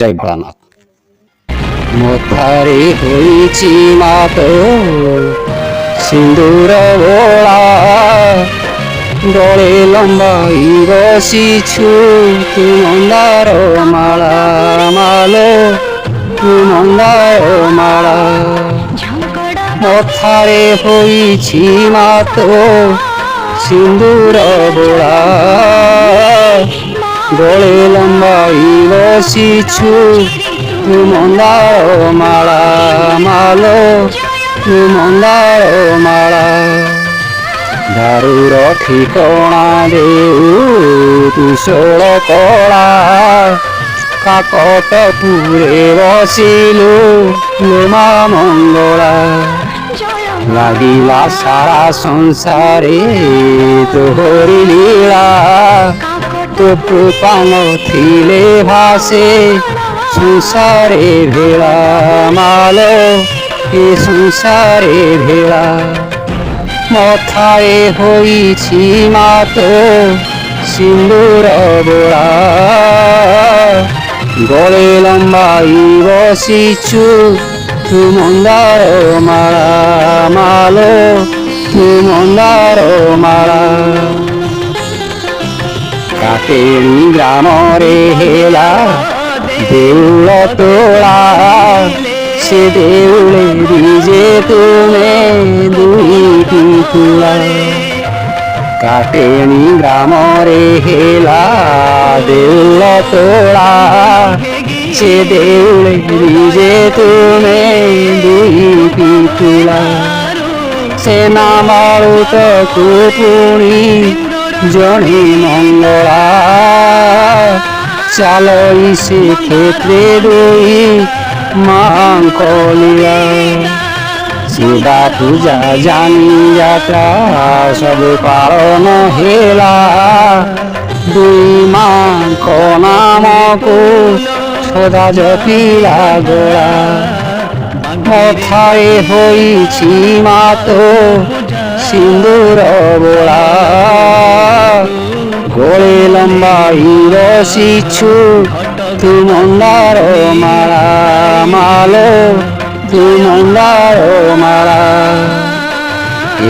জয় ভোলানাথ। মথারে হইছি মাত সিন্দুর বোলা, দলে লম্বাই বসিছু তু মন্দার মালা মালো, তু মন্দার মালা। মথারে হইছি মাত সিন্দুর বোলা, দলে লম্বাই বসিছু তু মন্দার মালা মালো, তু মন্দার মালা। দারুর ঠিকଣା দেউ তুষଳ কଳା, কাকট পুরে বসিলু লোমা মঙ্গলা। লাগিলা সারা সংসারে তোহরি লীলা, তো কৃপা নথিলে ভাসে সংসারে ভেলা মালো, এ সংসারে ভেলা। মথারে হইছি মাত সিন্দুর বোলা, গলে লম্বাই বসিছু তু মন্দার মালা মালো, তু মন্দার মালা। কাটেনি গ্রামরে হেলা দেউল তোলা, সে দেউলে দিজে তুমে দুইটি তুলা। কাটেনি গ্রামরে হেলা দেউল তোলা, সে দেউলে দিজে তুমে দুইটি তুলা। সে নামারুত কুপুণী জনে মঙ্গলা, চালই সে ক্ষেত্রে দুই মাঙ্কলিয়া। শিবা পূজা জানি যাত্রা সব পালন হেলা, দুই মাঙ্ক নামকু সদা জপিলা গোড়া। মথারে হইছি মাত সিন্দুর বোলা, গলে লম্বাই বসিছু তু মন্দার মালা মালো, তু মন্দার মালা।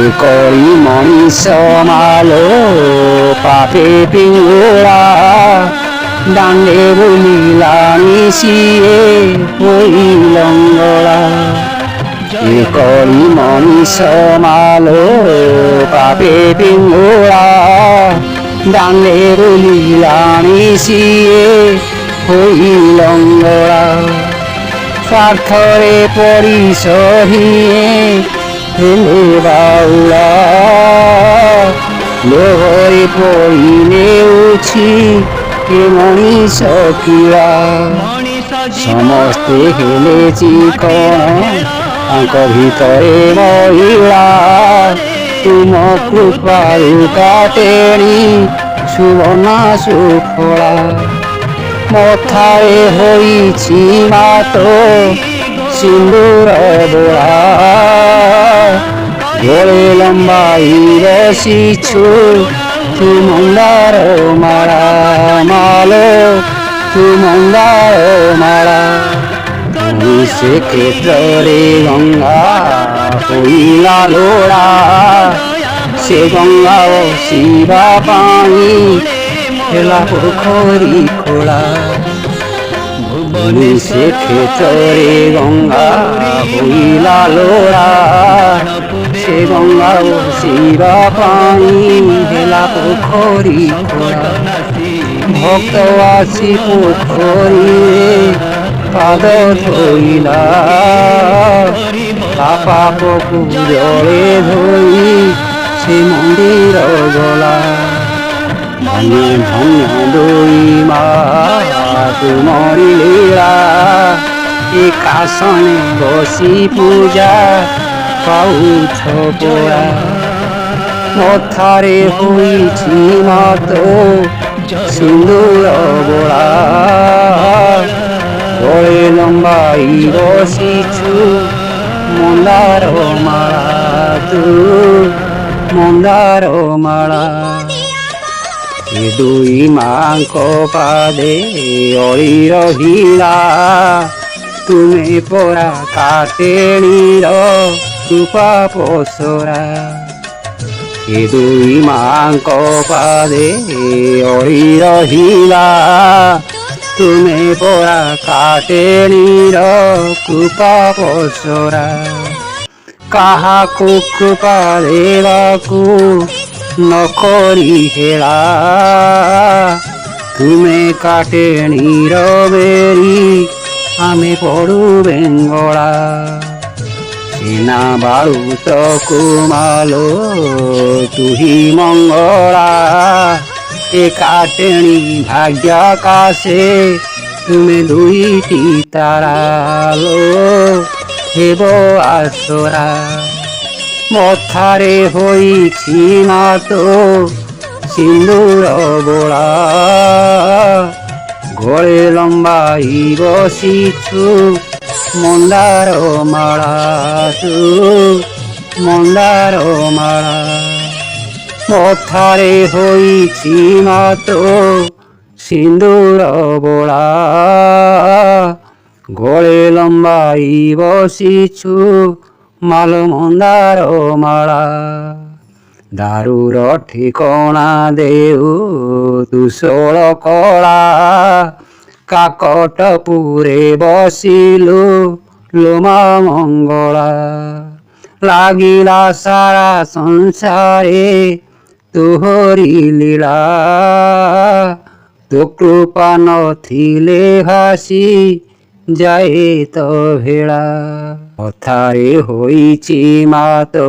এ করি মଣିষ মালো পাপে পিঙ্গুড়া, ডাঙ্গে বুলিলানি সিয়ে হই লঙ্গলা। এ করি মଣିষ মালো পাপে পিঙ্গুড়া, ডাঙ্গে বুলিলানি সিয়ে হই লঙ্গলা। স্বার্থরে পরিসহিয়ে হেলে বাউলা, লোভরে পড়ি নেউছি এ মଣିষ কিলা। ସମସ୍ତେ ହେଲେ ଚିକଣ ତାଙ୍କ ଭିତରେ ମହିଳା, ତୁମ କୃପାରୁ କାଟେଣି ସୁବର୍ଣ୍ଣା ସୁଫଳା। ମଥାରେ ହୋଇଛି ମାତ ସିନ୍ଦୁର ବୋଳା, ଗଳେ ଲମ୍ବାଇ ବସିଛୁ ତୁ ମନ୍ଦାର ମାଳା ମାଲୋ, ତୁ ମନ୍ଦାର ମାଳା। ସେ କ୍ଷେତ୍ରରେ ଗଙ୍ଗା ହୋଇଲା ଲୋଡ଼ା, ସେ ଗଙ୍ଗା ବସିବା ପାଣି ହେଲା ପୋଖରୀ ଖୋଳା। ସେ କ୍ଷେତ୍ରରେ ଗଙ୍ଗା ହୋଇଲା ଲୋଡ଼ା, ସେ ଗଙ୍ଗା ବସିବା ପାଣି ହେଲା ପୋଖରୀ ଖୋଳା। ଭକ୍ତ ଆସି ପୋଖରୀରେ ପାଦ ଧୋଇଲା, ତା ପାପକୁ ଜଳେ ଧୋଇ ସେ ମନ୍ଦିର ଗଲା। ଧନ୍ୟ ଧନ୍ୟ ଦୁଇ ମା ତୁମରି ଲୀଳା, ଏକାସନେ ବସି ପୂଜା ପାଉଛ ପରା। ମଥାରେ ହୋଇଛି ମାତ ସିନ୍ଦୁର ବୋଳା, ଗଳେ ଲମ୍ବାଇ ବସିଛୁ ମନ୍ଦାର ମାଳା, ତୁ ମନ୍ଦାର ମାଳା। ଏ ଦୁଇ ମାଙ୍କ ପାଦେ ଅଳି ରହିଲା ତୁମେ ପରା କାଟେଣୀର କୃପା ପସରା। ଏ ଦୁଇ ମାଙ୍କ ପାଦେ ଅଳି ରହିଲା ତୁମେ ପରା କାଟେଣୀର କୃପା ପସରା। କାହାକୁ କୃପା ଦେବାକୁ ନକରି ହେଳା ତୁମେ କାଟେଣୀର ବେରି ଆମେ ପଡ଼ୁ ବେଙ୍ଗଳା। ସିନା ବାଳୁତକୁ ମାଲୋ ତୁହି ମଙ୍ଗଳା ଏ କାଟେଣୀ ଭାଗ୍ୟ କାଶେ ତୁମେ ଦୁଇଟି ତାରା ଲୋ ହେବ ଆସରା। ମଥାରେ ହୋଇଛି ମାତ ସିନ୍ଦୁର ବୋଳା ଗଳେ ଲମ୍ବାଇ ବସିଛୁ ମନ୍ଦାର ମାଳା ତୁ ମନ୍ଦାର ମାଳା। ମଥାରେ ହୋଇଛି ମାତ ସିନ୍ଦୁର ବୋଳା ଗଳେ ଲମ୍ବାଇ ବସିଛୁ ମାଲ ମନ୍ଦାର ମାଳା। ଦାରୁର ଠିକଣା ଦେଉ ତୁ ଷୋଳ କଳା କାକଟପୁରେ ବସିଲୁ ଲୋମା ମଙ୍ଗଳା। ଲାଗିଲା ସାରା ସଂସାରେ ତୋହରି ଲୀଳା ତୋ କୃପା ନଥିଲେ ଭାସି ଯାଏ ତ ଭେଳା। ମଥାରେ ହୋଇଛି ମାତ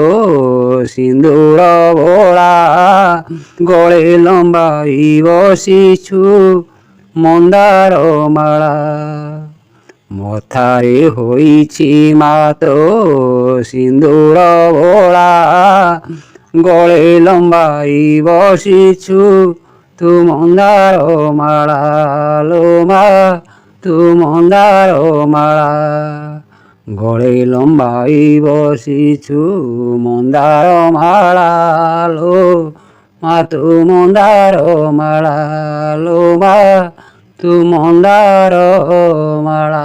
ସିନ୍ଦୁର ବୋଳା ଗଳେ ଲମ୍ବାଇ ବସିଛୁ ମନ୍ଦାର ମାଳା। ମଥାରେ ହୋଇଛି ମାତ ସିନ୍ଦୁର ବୋଳା ଗଳେ ଲମ୍ବାଇ ବସିଛୁ ତୁ ମନ୍ଦାର ମାଳା ଲୋ ମା ତୁ ମନ୍ଦାର ମାଳା। ଗଳେ ଲମ୍ବାଇ ବସିଛୁ ମନ୍ଦାର ମାଳା ଲୋ ମା ତୁ ମନ୍ଦାର ମାଳା ଲୋ ମା ତୁ ମନ୍ଦାର ମାଳା।